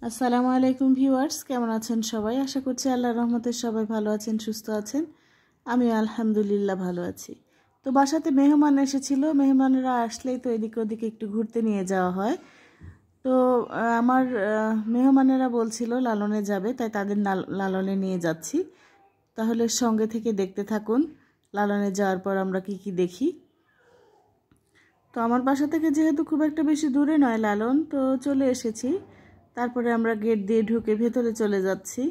আসসালামু আলাইকুম ভিউয়ার্স, কেমন আছেন সবাই? আশা করছি আল্লাহর রহমতে সবাই ভালো আছেন, সুস্থ আছেন। আমি আলহামদুলিল্লাহ ভালো আছি। তো বাসাতে মেহমান এসেছিল, মেহমানরা আসলেই তো এদিকে ওদিকে একটু ঘুরতে নিয়ে যাওয়া হয়। তো আমার মেহমানেরা বলছিল লালনে যাবে, তাই তাদের লালনে নিয়ে যাচ্ছি। তাহলে সঙ্গে থেকে দেখতে থাকুন লালনে যাওয়ার পর আমরা কি কি দেখি। তো আমার বাসা থেকে যেহেতু খুব একটা বেশি দূরে নয় লালন, তো চলে এসেছি। তারপরে আমরা গেট দিয়ে ঢুকে ভেতরে চলে যাচ্ছি।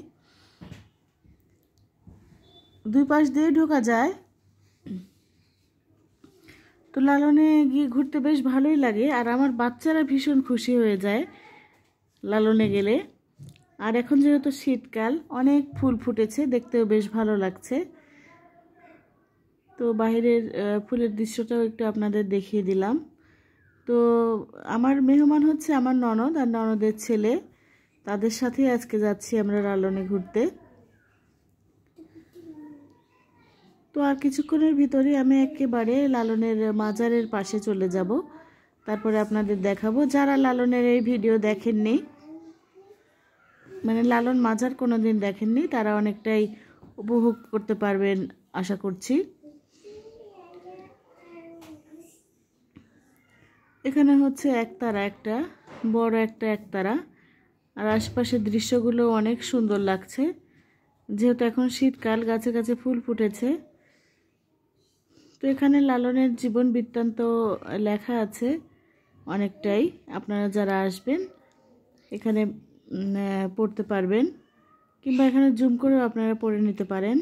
দুই পাশ দিয়ে ঢোকা যায়। তো লালনে গিয়ে ঘুরতে বেশ ভালোই লাগে, আর আমার বাচ্চারা ভীষণ খুশি হয়ে যায় লালনে গেলে। আর এখন যেহেতু শীতকাল, অনেক ফুল ফুটেছে, দেখতেও বেশ ভালো লাগছে। তো বাইরের ফুলের দৃশ্যটাও একটু আপনাদের দেখিয়ে দিলাম। তো আমার মেহমান হচ্ছে আমার ননদ আর ননদের ছেলে, তাদের সাথেই আজকে যাচ্ছি আমরা লালনে ঘুরতে। তো আর কিছুক্ষণের ভিতরেই আমি একেবারে লালনের মাজারের পাশে চলে যাব। তারপরে আপনাদের দেখাবো, যারা লালনের এই ভিডিও দেখেননি, মানে লালন মাজার কোনোদিন দেখেননি, তারা অনেকটাই উপভোগ করতে পারবেন আশা করছি। এখানে হচ্ছে একতারা, একটা বড় একতারা, আর আশপাশের দৃশ্যগুলো অনেক সুন্দর লাগছে। যেহেতু এখন শীতকাল, গাছে গাছে ফুল ফুটেছে। তো এখানে লালনের জীবন বৃত্তান্ত লেখা আছে অনেকটাই। আপনারা যারা আসবেন এখানে পড়তে পারবেন, কিংবা এখানে জুম করেও আপনারা পড়ে নিতে পারেন।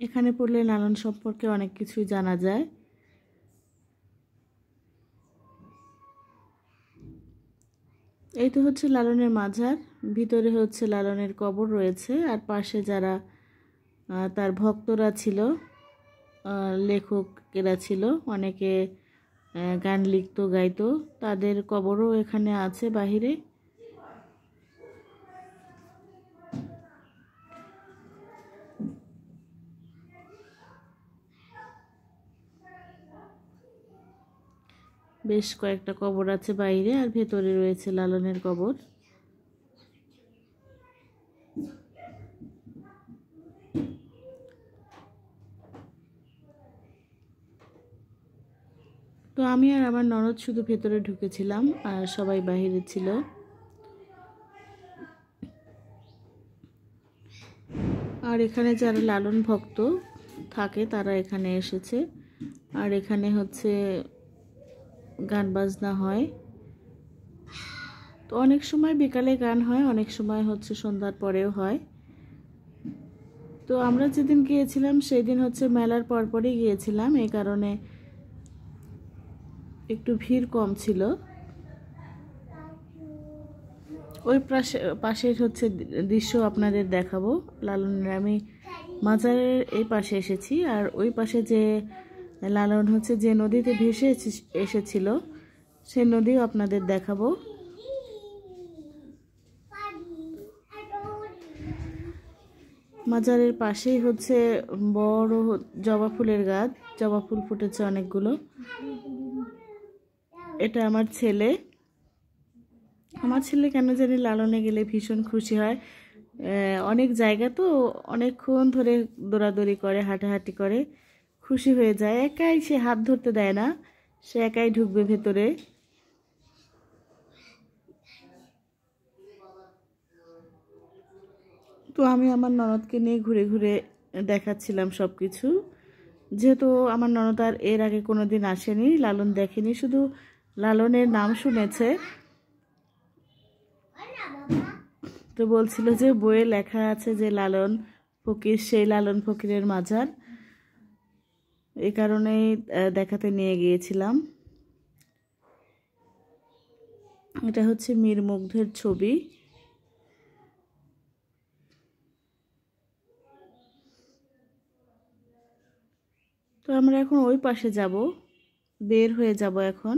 এখানে পড়লে লালন সম্পর্কে অনেক কিছুই জানা যায়। এই তো হচ্ছে লালনের মাজার, ভিতরে হচ্ছে লালনের কবর রয়েছে, আর পাশে যারা তার ভক্তরা ছিল, লেখকেরা ছিল, অনেকে গান লিখতো গাইতো, তাদের কবরও এখানে আছে বাহিরে। বেশ কয়েকটা কবর আছে বাইরে, আর ভেতরে রয়েছে লালনের কবর। তো আমি আর আমার ননদ শুধু ভেতরে ঢুকেছিলাম, আর সবাই বাহিরে ছিল। আর এখানে যারা লালন ভক্ত থাকে তারা এখানে এসেছে। আর এখানে হচ্ছে গান বাজনা হয়। তো অনেক সময় বিকালে গান হয়, অনেক সময় হচ্ছে সন্ধ্যার পরেও হয়। তো আমরা যেদিন গিয়েছিলাম সেই দিন হচ্ছে মেলার পরপরই গিয়েছিলাম, এই কারণে একটু ভিড় কম ছিল। ওই পাশের হচ্ছে দৃশ্য আপনাদের দেখাবো লালনের। আমি মাজারের এই পাশে এসেছি, আর ওই পাশে যে লালন হচ্ছে যে নদীতে ভেসে এসেছিল সেই নদীও আপনাদের দেখাবো। মাজারের পাশেই হচ্ছে বড় জবা ফুলের গাছ, জবা ফুল ফুটেছে অনেকগুলো। এটা আমার ছেলে। আমার ছেলে কেন জানি লালনে গেলে ভীষণ খুশি হয়। অনেক জায়গা তো অনেকক্ষণ ধরে দৌড়াদৌড়ি করে, হাঁটাহাঁটি করে, খুশি হয়ে যায়। একাই সে হাত ধরতে দেয় না, সে একাই ঢুকবে ভেতরে। তো আমি আমার ননদকে নিয়ে ঘুরে ঘুরে দেখাচ্ছিলাম সব কিছু। যেহেতু আমার ননদ আর এর আগে কোনোদিন আসেনি, লালন দেখেনি, শুধু লালনের নাম শুনেছে। তো বলছিল যে বইয়ে লেখা আছে যে লালন ফকির, সেই লালন ফকিরের মাজার, এই কারণেই দেখাতে নিয়ে গিয়েছিলাম। এটা হচ্ছে মীর মুগ্ধের ছবি। তো আমরা এখন ওই পাশে যাব, বের হয়ে যাব এখন।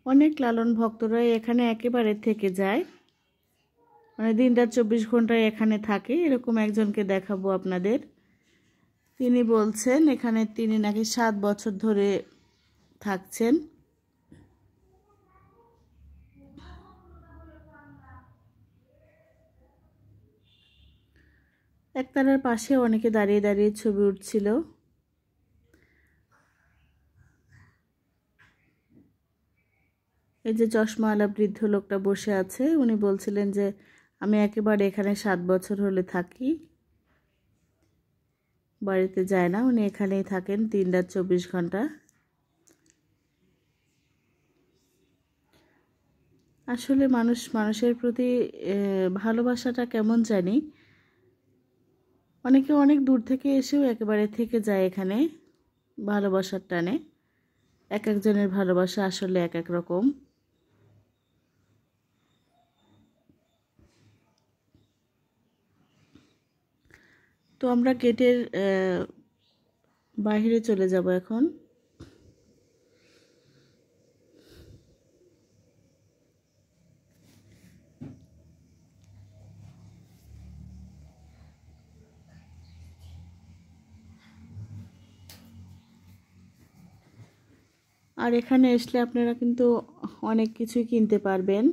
অনেক লালন ভক্তরাই এখানে একেবারে থেকে যায়, মানে দিন রাত 24 ঘন্টায় এখানে থাকে। এরকম একজনকে দেখাবো আপনাদের। তিনি বলছেন এখানে তিনি নাকি 7 বছর ধরে থাকছেন। একতারার পাশে অনেকে দাঁড়িয়ে দাঁড়িয়ে ছবি উঠছিল। এই যে চশমাওয়ালা বৃদ্ধ লোকটা বসে আছে, উনি বলছিলেন যে আমি একেবারে এখানে 7 বছর হলে থাকি, বাড়িতে যায় না, উনি এখানেই থাকেন 3 রাত 24 ঘন্টা। আসলে মানুষের প্রতি ভালোবাসাটা কেমন জানি, অনেকে অনেক দূর থেকে এসেও একেবারে থেকে যায় এখানে ভালোবাসার টানে। এক একজনের ভালোবাসা আসলে এক এক রকম। তো আমরা গেটের বাইরে চলে যাব এখন। আর এখানে আসলে আপনারা কিন্তু অনেক কিছুই কিনতে পারবেন,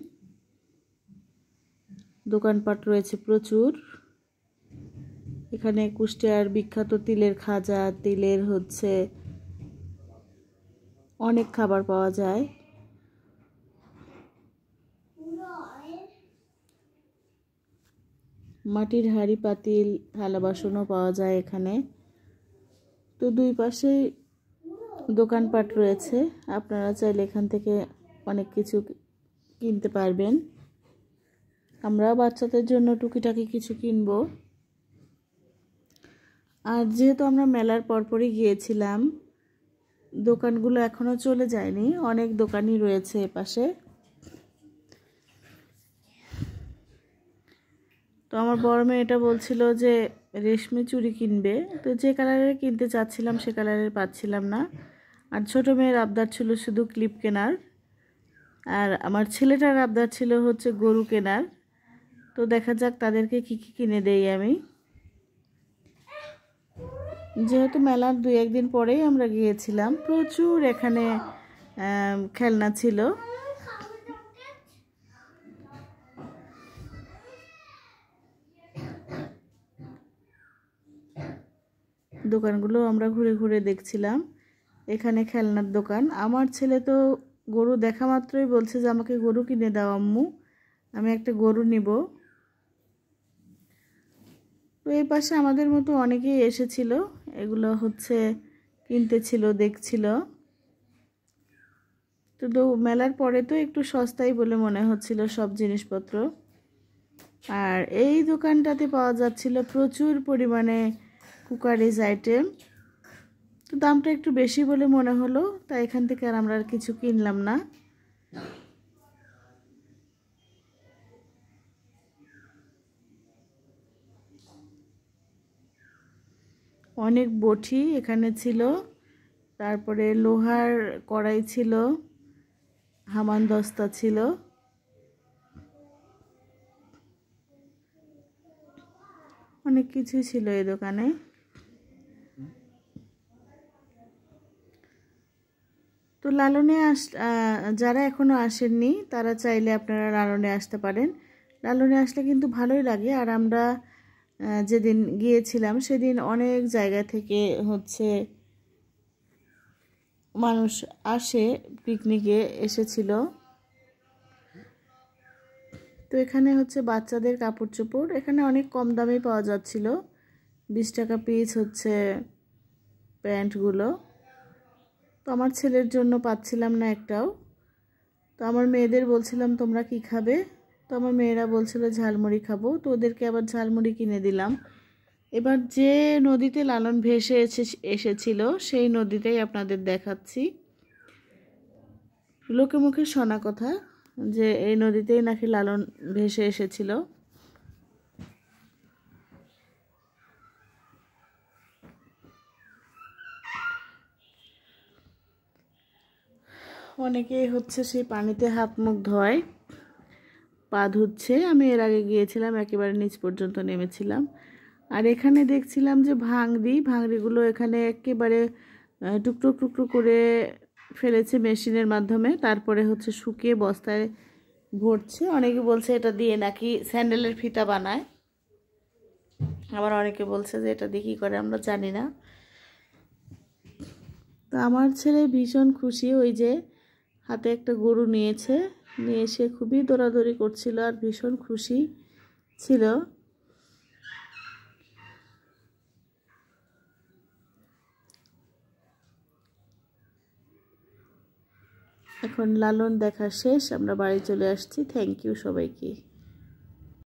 দোকানপাট রয়েছে প্রচুর। এখানে কুষ্টিয়ার বিখ্যাত তিলের খাজা, তিলের অনেক খাবার পাওয়া যায়। মাটির হাঁড়ি পাতিল থালা বাসনও পাওয়া যায় এখানে। তো দুই পাশে দোকানপাট রয়েছে, আপনারা চাইলে এখান থেকে অনেক কিছু কিনতে পারবেন। আমরা বাচ্চাদের জন্য টুকিটাকি কিছু কিনবো। আর যেহেতু আমরা মেলার পরপরই গিয়েছিলাম, দোকানগুলো এখনো চলে যায়নি, অনেক দোকানই রয়েছে এপাশে। তো আমার বড় মেয়ে এটা বলছিল যে রেশমি চুড়ি কিনবে, তো যে কালারের কিনতে চাচ্ছিলাম সে কালারের পাচ্ছিলাম না। আর ছোট মেয়ের আবদার ছিল শুধু ক্লিপ কেনার, আর আমার ছেলেটার আবদার ছিল গরু কেনার। তো দেখা যাক তাদেরকে কি কি কিনে দেই আমি। যেহেতু মেলার 2-1 দিন পরেই আমরা গিয়েছিলাম, প্রচুর এখানে খেলনা ছিল। দোকানগুলো আমরা ঘুরে ঘুরে দেখছিলাম। এখানে খেলনার দোকান। আমার ছেলে তো গরু দেখা মাত্রই বলছে যে আমাকে গরু কিনে দাও আম্মু, আমি একটা গরু নিব। তো এই পাশে আমাদের মতো অনেকেই এসেছিল, এগুলো কিনতে ছিল, দেখছিল। তো মেলার পরে তো একটু সস্তাই বলে মনে হচ্ছিল সব জিনিসপত্র। আর এই দোকানটাতে পাওয়া যাচ্ছিল প্রচুর পরিমাণে কুকারিজ আইটেম। তো দামটা একটু বেশি বলে মনে হলো, তাই এখান থেকে আর আমরা কিছু কিনলাম না। অনেক বটি এখানে ছিল, তারপরে লোহার কড়াই ছিল, হামানদস্তা ছিল। অনেক কিছুই ছিল এই দোকানে। তো লালনে যারা এখনো আসেননি তারা চাইলে আপনারা লালনে আসতে পারেন। লালনে আসলে কিন্তু ভালোই লাগে। আর আমরা যেদিন গিয়েছিলাম সেদিন অনেক জায়গা থেকে মানুষ আসে, পিকনিকে এসেছিল। তো এখানে বাচ্চাদের কাপড় চোপড় এখানে অনেক কম দামে পাওয়া যাচ্ছিল। 20 টাকা পিস প্যান্টগুলো। তো আমার ছেলের জন্য পাচ্ছিলাম না একটাও। তো আমার মেয়েদের বলছিলাম তোমরা কি খাবে, তো আমার মেয়েরা বলছিল ঝালমুড়ি খাবো, তো ওদেরকে আবার ঝালমুড়ি কিনে দিলাম। এবার যে নদীতে লালন ভেসে এসেছিল সেই নদীটাই আপনাদের দেখাচ্ছি। লোকে মুখে শোনা কথা যে এই নদীতেই নাকি লালন ভেসে এসেছিল। অনেকেই সেই পানিতে হাত মুখ ধোয়, পা ধুচ্ছে। আমি এর আগে গিয়েছিলাম, একেবারে নিচ পর্যন্ত নেমেছিলাম। আর এখানে দেখছিলাম যে ভাংড়িগুলো এখানে একেবারে টুকরো টুকরো করে ফেলেছে মেশিনের মাধ্যমে, তারপরে হচ্ছে শুকিয়ে বস্তায় ভরছে। অনেকে বলছে এটা দিয়ে নাকি স্যান্ডেলের ফিতা বানায়, আবার অনেকে বলছে যে এটা দিয়ে কী করে আমরা জানি না। তো আমার ছেলে ভীষণ খুশি, ওই যে হাতে একটা গরু নিয়ে এসে খুবই দৌড়াদৌড়ি করছিল আর ভীষণ খুশি ছিল। এখন লালন দেখা শেষ, আমরা বাড়ি চলে আসছি। থ্যাংক ইউ সবাইকে।